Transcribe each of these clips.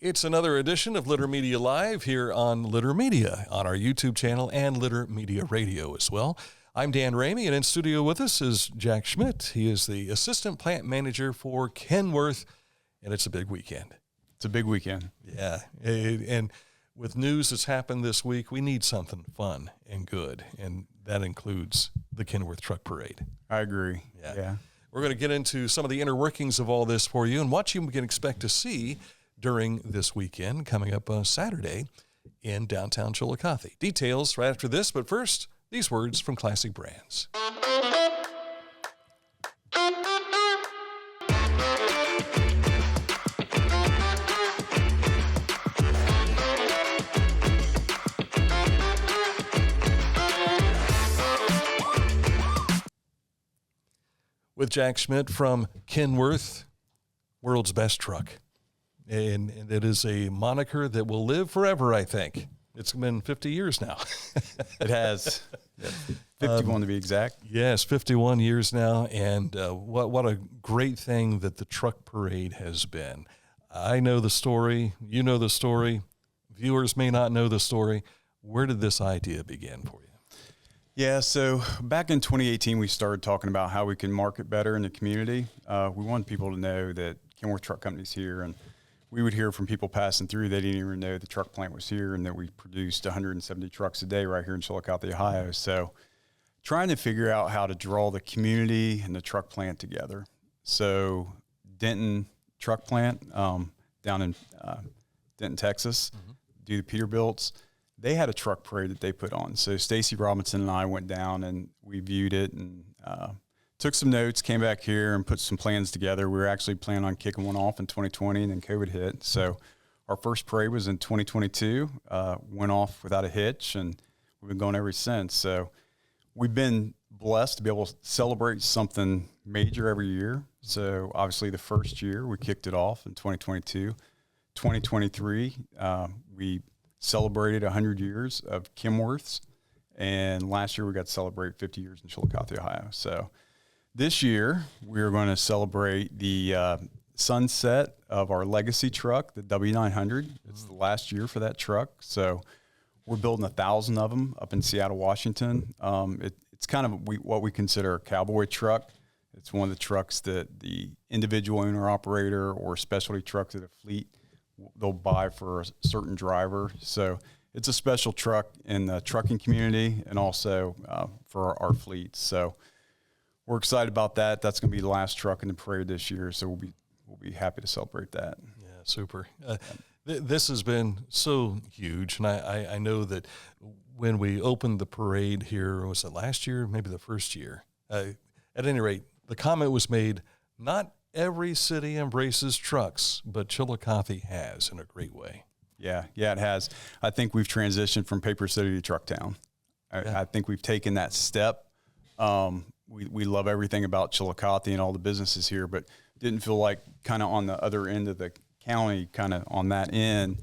It's another edition of Litter Media Live here on Litter Media, on our YouTube channel and Litter Media Radio as well. I'm Dan Ramey, and in studio with us is Jack Schmitt. He is the Assistant Plant Manager for Kenworth, and it's a big weekend. It's a big weekend. Yeah, and with news that's happened this week, we need something fun and good, and that includes the Kenworth Truck Parade. I agree. Yeah. We're going to get into some of the inner workings of all this for you and what you can expect to see during this weekend coming up on Saturday in downtown Chillicothe. Details right after this, but first, these words from Classic Brands. With Jack Schmitt from Kenworth, world's best truck. And it is a moniker that will live forever, I think. It's been 50 years now. It has. 51 to be exact. Yes, 51 years now. And what a great thing that the truck parade has been. I know the story. You know the story. Viewers may not know the story. Where did this idea begin for you? Yeah, so back in 2018, we started talking about how we can market better in the community. We want people to know that Kenworth Truck Company's here, and we would hear from people passing through, they didn't even know the truck plant was here and that we produced 170 trucks a day right here in Chillicothe, Ohio. So trying to figure out how to draw the community and the truck plant together. So Denton Truck Plant down in Denton, Texas, do the Peterbilts. They had a truck parade that they put on. So Stacy Robinson and I went down and we viewed it and took some notes, came back here and put some plans together. We were actually planning on kicking one off in 2020 and then COVID hit. So our first parade was in 2022, went off without a hitch, and we've been going ever since. So we've been blessed to be able to celebrate something major every year. So obviously the first year we kicked it off in 2022. 2023, we celebrated 100 years of Kenworth's, and last year we got to celebrate 50 years in Chillicothe, Ohio. So this year we are going to celebrate the sunset of our legacy truck, the W900. It's the last year for that truck. So we're building 1,000 of them up in Seattle, Washington. It's kind of what we consider a cowboy truck. It's one of the trucks that the individual owner operator or specialty truck to the fleet they'll buy for a certain driver. So it's a special truck in the trucking community and also for our fleet. So we're excited about that. That's going to be the last truck in the parade this year. So we'll be happy to celebrate that. Yeah, super. This has been so huge. And I know that when we opened the parade here, was it last year? Maybe the first year. At any rate, the comment was made, not every city embraces trucks, but Chillicothe has in a great way. Yeah, it has. I think we've transitioned from paper city to truck town. I think we've taken that step. We love everything about Chillicothe and all the businesses here, but didn't feel like kind of on the other end of the county, kind of on that end,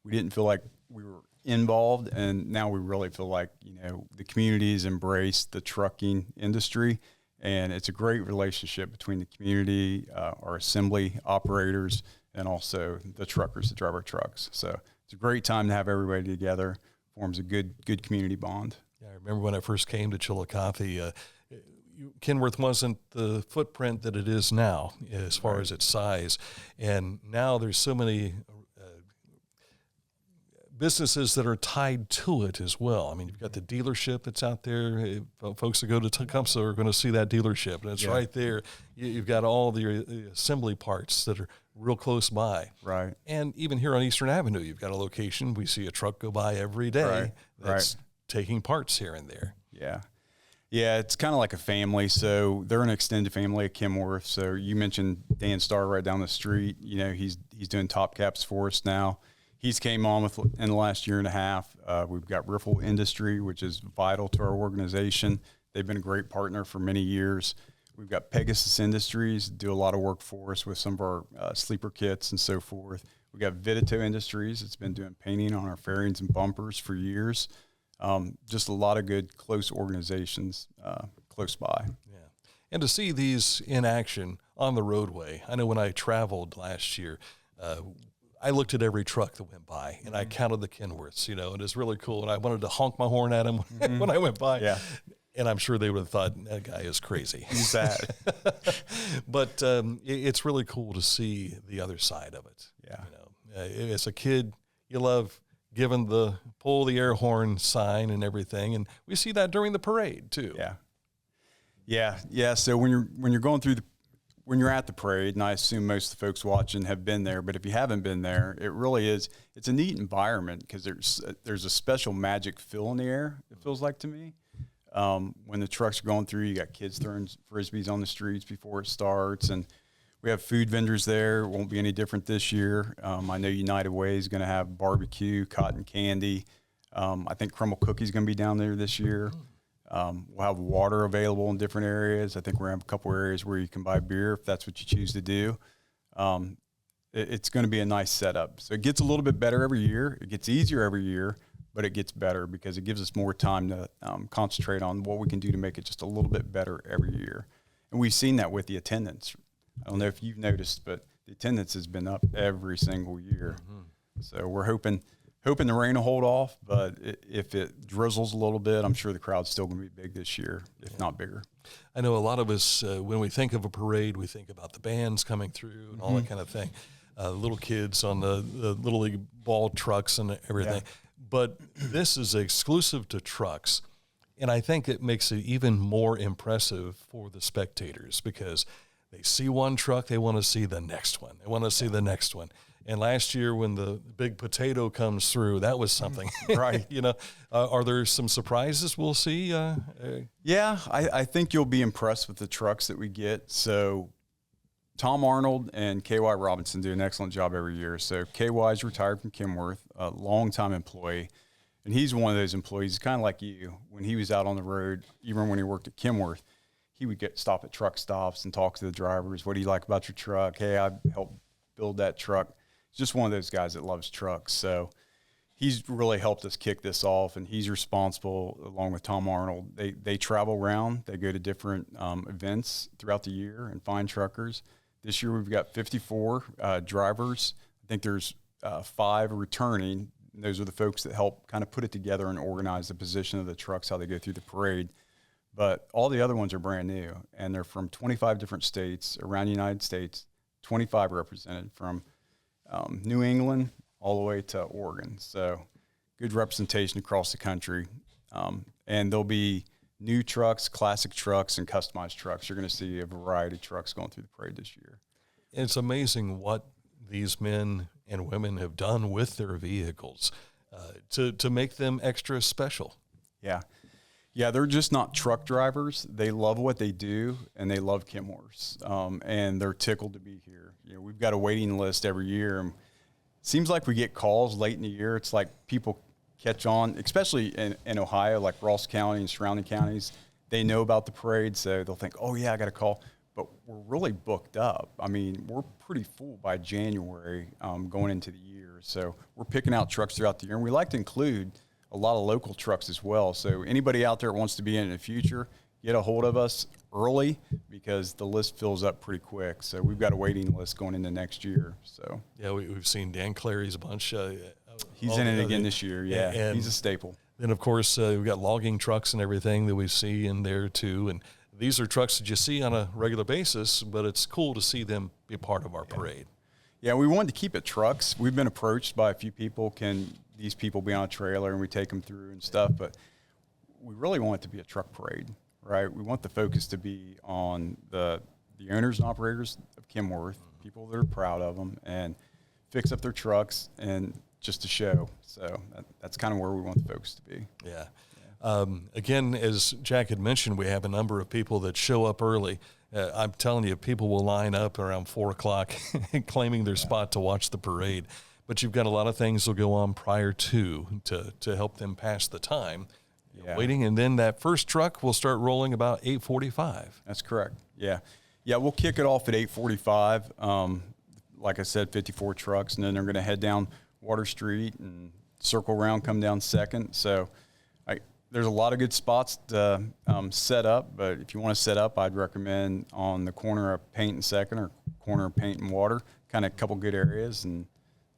we didn't feel like we were involved. And now we really feel like, the community's embraced the trucking industry. And it's a great relationship between the community, our assembly operators, and also the truckers that drive our trucks. So it's a great time to have everybody together. Forms a good community bond. Yeah, I remember when I first came to Chillicothe, Kenworth wasn't the footprint that it is now as far as its size. And now there's so many businesses that are tied to it as well. I mean, you've got the dealership that's out there. Folks that go to Tecumseh are going to see that dealership, and it's right there. You've got all the assembly parts that are real close by. Right. And even here on Eastern Avenue, you've got a location. We see a truck go by every day that's taking parts here and there. Yeah. Yeah, it's kind of like a family. So they're an extended family at Kenworth. So you mentioned Dan Starr right down the street. He's doing top caps for us now. He's came on in the last year and a half. We've got Riffle Industry, which is vital to our organization. They've been a great partner for many years. We've got Pegasus Industries, do a lot of work for us with some of our sleeper kits and so forth. We've got Vidito Industries. It's been doing painting on our fairings and bumpers for years. Just a lot of good, close organizations close by. Yeah. And to see these in action on the roadway, I know when I traveled last year, I looked at every truck that went by, and I counted the Kenworths, and it's really cool. And I wanted to honk my horn at them when I went by. Yeah. And I'm sure they would have thought that guy is crazy. He's sad. But it's really cool to see the other side of it. Yeah. As a kid, you love giving the pull the air horn sign and everything, and we see that during the parade too. Yeah. So when you're going through when you're at the parade, and I assume most of the folks watching have been there, but if you haven't been there, it really is. It's a neat environment because there's a special magic feel in the air. It feels like to me. When the trucks are going through, you got kids throwing Frisbees on the streets before it starts, and we have food vendors there. It won't be any different this year. I know United Way is going to have barbecue, cotton candy. I think Crumble Cookie's going to be down there this year. We'll have water available in different areas. I think we're going to have a couple areas where you can buy beer if that's what you choose to do. It's going to be a nice setup. So it gets a little bit better every year. It gets easier every year, but it gets better because it gives us more time to concentrate on what we can do to make it just a little bit better every year. And we've seen that with the attendance. I don't know if you've noticed, but the attendance has been up every single year. So we're hoping the rain will hold off, but if it drizzles a little bit, I'm sure the crowd's still going to be big this year, if not bigger. I know a lot of us, when we think of a parade, we think about the bands coming through and all that kind of thing. Little kids on the Little League ball trucks and everything. Yeah. But this is exclusive to trucks, and I think it makes it even more impressive for the spectators because they see one truck, they want to see the next one. They want to see the next one. And last year when the big potato comes through, that was something. Right. Are there some surprises we'll see? Yeah, I think you'll be impressed with the trucks that we get. So Tom Arnold and KY Robinson do an excellent job every year. So KY is retired from Kenworth, a longtime employee. And he's one of those employees, kind of like you. When he was out on the road, even when he worked at Kenworth, he would stop at truck stops and talk to the drivers. What do you like about your truck? Hey, I helped build that truck. Just one of those guys that loves trucks. So he's really helped us kick this off, and he's responsible, along with Tom Arnold. They travel around. They go to different events throughout the year and find truckers. This year we've got 54 drivers. I think there's 5 returning. Those are the folks that help kind of put it together and organize the position of the trucks, how they go through the parade. But all the other ones are brand new, and they're from 25 different states around the United States, 25 represented from New England all the way to Oregon. So good representation across the country. And there'll be new trucks, classic trucks, and customized trucks. You're going to see a variety of trucks going through the parade this year. It's amazing what these men and women have done with their vehicles to make them extra special. Yeah, they're just not truck drivers. They love what they do, and they love Kenworths, and they're tickled to be here. We've got a waiting list every year, and it seems like we get calls late in the year. It's like people catch on, especially in Ohio, like Ross County and surrounding counties. They know about the parade, so they'll think, oh, yeah, I got a call. But we're really booked up. I mean, we're pretty full by January going into the year. So we're picking out trucks throughout the year, and we like to include a lot of local trucks as well. So anybody out there that wants to be in the future, get a hold of us early because the list fills up pretty quick. So we've got a waiting list going into next year. So yeah, we've seen Dan Clary's a bunch. He's in it again this year. Yeah, and he's a staple. Then of course we've got logging trucks and everything that we see in there too. And these are trucks that you see on a regular basis, but it's cool to see them be part of our parade. Yeah, we wanted to keep it trucks. We've been approached by a few people. Can these people be on a trailer and we take them through and stuff? But we really want it to be a truck parade, right? We want the focus to be on the owners and operators of Kenworth, people that are proud of them, and fix up their trucks and just to show. So that's kind of where we want the focus to be. Yeah. Again, as Jack had mentioned, we have a number of people that show up early. I'm telling you, people will line up around 4 o'clock claiming their spot to watch the parade. But you've got a lot of things that go on prior to help them pass the time waiting. And then that first truck will start rolling about 8:45. That's correct. Yeah, we'll kick it off at 8:45. Like I said, 54 trucks, and then they're going to head down Water Street and circle around, come down Second. So there's a lot of good spots to set up, but if you want to set up, I'd recommend on the corner of Paint and Second or corner of Paint and Water, kind of a couple good areas, and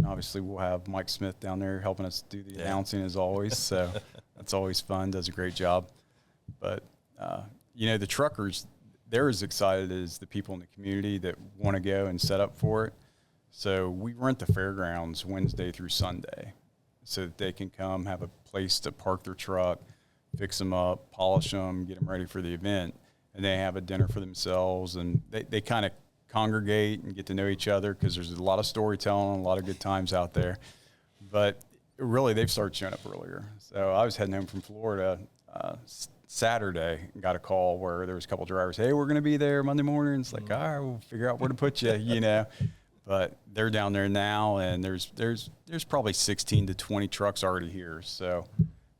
And obviously we'll have Mike Schmitt down there helping us do the announcing as always. So that's always fun, does a great job. But, the truckers, they're as excited as the people in the community that want to go and set up for it. So we rent the fairgrounds Wednesday through Sunday so that they can come have a place to park their truck, fix them up, polish them, get them ready for the event. And they have a dinner for themselves, and they kind of congregate and get to know each other because there's a lot of storytelling, a lot of good times out there. But really, they've started showing up earlier. So I was heading home from Florida Saturday and got a call where there was a couple of drivers, hey, we're going to be there Monday morning. It's like, all right, we'll figure out where to put you, But they're down there now, and there's probably 16 to 20 trucks already here. So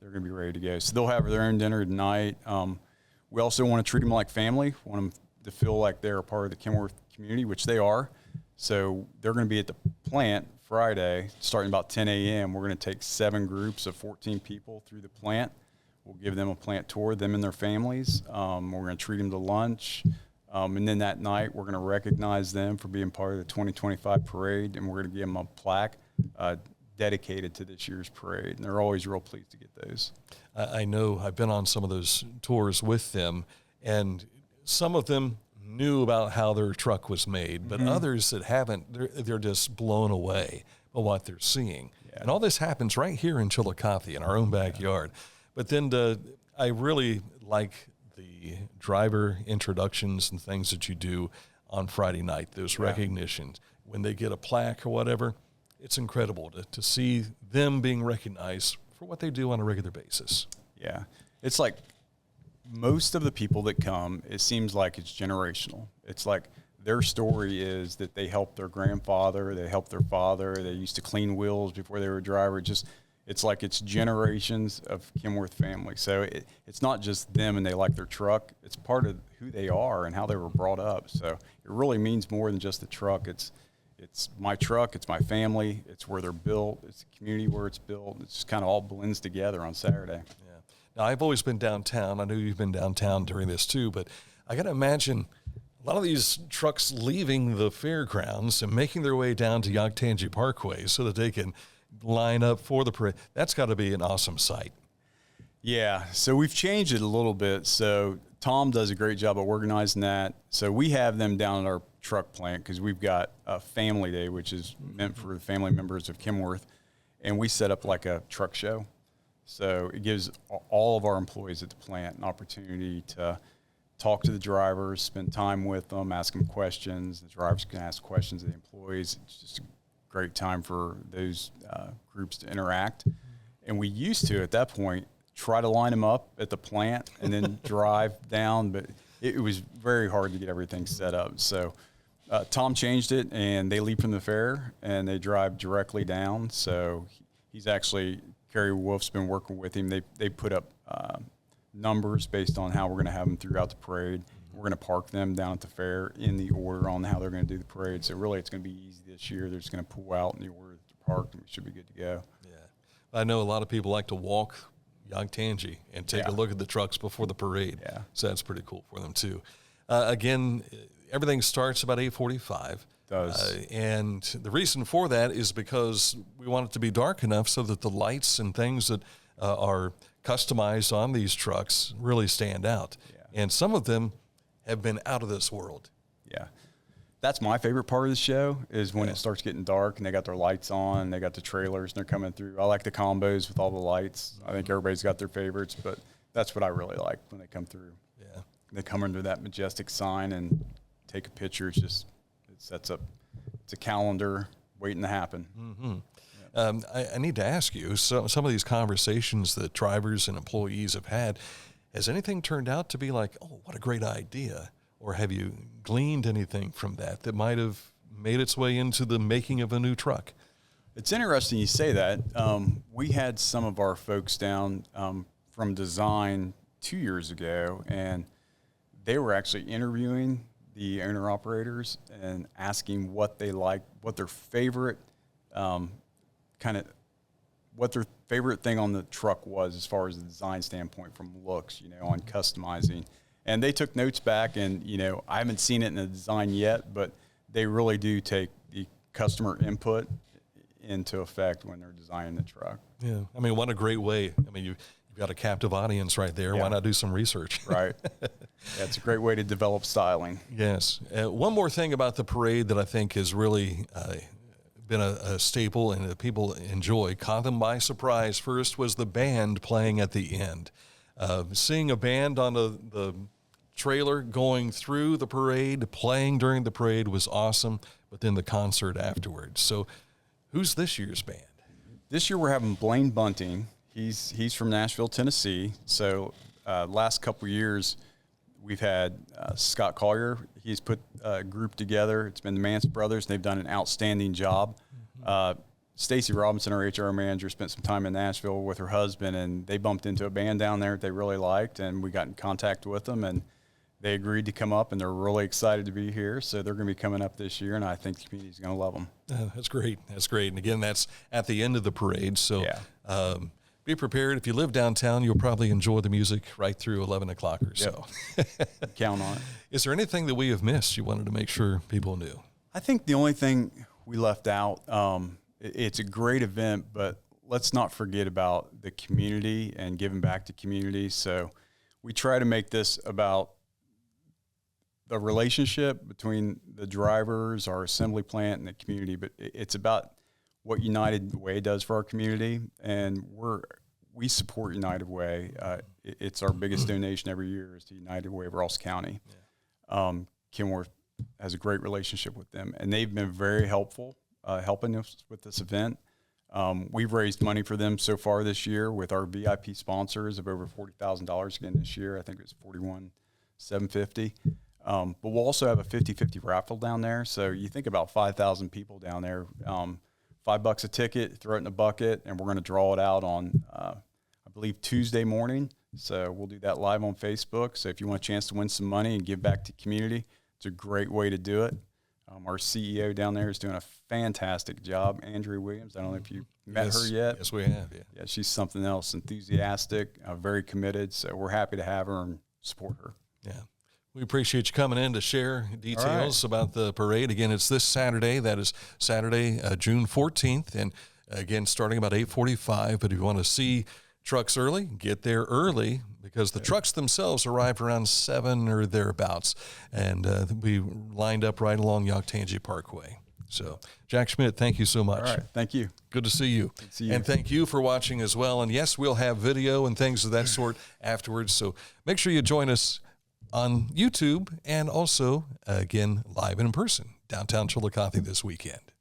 they're going to be ready to go. So they'll have their own dinner tonight. We also want to treat them like family, want them to feel like they're a part of the Kenworth community, which they are. So they're going to be at the plant Friday, starting about 10 a.m. We're going to take 7 groups of 14 people through the plant. We'll give them a plant tour, them and their families. We're going to treat them to lunch. And then that night, we're going to recognize them for being part of the 2025 parade, and we're going to give them a plaque dedicated to this year's parade. And they're always real pleased to get those. I know I've been on some of those tours with them, and some of them knew about how their truck was made, but others that haven't, they're just blown away by what they're seeing. Yeah. And all this happens right here in Chillicothe in our own backyard. But then I really like the driver introductions and things that you do on Friday night, those recognitions. When they get a plaque or whatever, it's incredible to see them being recognized for what they do on a regular basis. Yeah. It's like most of the people that come, it seems like it's generational. It's like their story is that they helped their grandfather, they helped their father, they used to clean wheels before they were a driver. It's like it's generations of Kenworth family. So it's not just them and they like their truck. It's part of who they are and how they were brought up. So it really means more than just the truck. It's my truck, it's my family, it's where they're built, it's the community where it's built. It just kind of all blends together on Saturday. Yeah. Now, I've always been downtown. I know you've been downtown during this too, but I got to imagine a lot of these trucks leaving the fairgrounds and making their way down to Yoctangi Parkway so that they can line up for the parade. That's got to be an awesome sight. Yeah, so we've changed it a little bit. So Tom does a great job of organizing that. So we have them down at our truck plant because we've got a family day, which is meant for the family members of Kenworth, and we set up like a truck show. So it gives all of our employees at the plant an opportunity to talk to the drivers, spend time with them, ask them questions. The drivers can ask questions of the employees. It's just a great time for those groups to interact. And we used to, at that point, try to line them up at the plant and then drive down, but it was very hard to get everything set up. So Tom changed it, and they leave from the fair, and they drive directly down. So he's actually, Kerry Wolf's been working with him. They put up numbers based on how we're going to have them throughout the parade. We're going to park them down at the fair in the order on how they're going to do the parade. So really, it's going to be easy this year. They're just going to pull out in the order to park, and we should be good to go. Yeah, I know a lot of people like to walk Yoctangi and take a look at the trucks before the parade. Yeah, so that's pretty cool for them too. Again, everything starts about 8:45. Does. And the reason for that is because we want it to be dark enough so that the lights and things that are customized on these trucks really stand out. Yeah. And some of them have been out of this world. Yeah. That's my favorite part of the show is when it starts getting dark and they got their lights on, they got the trailers and they're coming through. I like the combos with all the lights. I think everybody's got their favorites, but that's what I really like when they come through. Yeah. They come under that majestic sign and take a picture. It sets up, it's a calendar waiting to happen. Mm-hmm. Yeah. I need to ask you, some of these conversations that drivers and employees have had, has anything turned out to be like, oh, what a great idea? Or have you gleaned anything from that might have made its way into the making of a new truck? It's interesting you say that. We had some of our folks down from design 2 years ago, and they were actually interviewing the owner-operators and asking what they like, what their favorite what their favorite thing on the truck was as far as the design standpoint from looks, on customizing. And they took notes back, and, I haven't seen it in the design yet, but they really do take the customer input into effect when they're designing the truck. Yeah. I mean, what a great way. I mean, you've got a captive audience right there. Yeah. Why not do some research? Right. Yeah, it's a great way to develop styling. Yes. One more thing about the parade that I think has really been a staple and that people enjoy, caught them by surprise. First was the band playing at the end. Seeing a band on the trailer going through the parade, playing during the parade was awesome, but then the concert afterwards. So who's this year's band? This year we're having Blaine Bunting. He's from Nashville, Tennessee. So last couple of years we've had Scott Collier. He's put a group together. It's been the Mance brothers. They've done an outstanding job. Stacy Robinson, our HR manager, spent some time in Nashville with her husband, and they bumped into a band down there that they really liked, and we got in contact with them, and they agreed to come up, and they're really excited to be here. So they're going to be coming up this year, and I think the community's going to love them. That's great. That's great. And again, that's at the end of the parade. So be prepared. If you live downtown, you'll probably enjoy the music right through 11 o'clock or so. Count on it. Is there anything that we have missed you wanted to make sure people knew? I think the only thing we left out, it's a great event, but let's not forget about the community and giving back to community. So we try to make this about the relationship between the drivers, our assembly plant, and the community, but it's about what United Way does for our community, and we support United Way. It's our biggest donation every year is to United Way of Ross County. Yeah. Kenworth has a great relationship with them, and they've been very helpful helping us with this event. We've raised money for them so far this year with our VIP sponsors of over $40,000 again this year. I think it was $41,750. But we'll also have a 50-50 raffle down there. So you think about 5,000 people down there, $5 a ticket, throw it in a bucket, and we're going to draw it out on, I believe, Tuesday morning. So we'll do that live on Facebook. So if you want a chance to win some money and give back to community, it's a great way to do it. Our CEO down there is doing a fantastic job, Andrea Williams. I don't know if you met her yet. Yes, we have. Yeah, she's something else, enthusiastic, very committed. So we're happy to have her and support her. Yeah. We appreciate you coming in to share details about the parade. Again, it's this Saturday. That is Saturday, June 14th. And again, starting about 8:45. But if you want to see trucks early, get there early because the trucks themselves arrive around 7 or thereabouts. And we lined up right along Yoctangi Parkway. So, Jack Schmitt, thank you so much. All right. Thank you. Good to see you. Good to see you. And thank you for watching as well. And yes, we'll have video and things of that sort afterwards. So make sure you join us on YouTube and also, again, live and in person, downtown Chillicothe this weekend.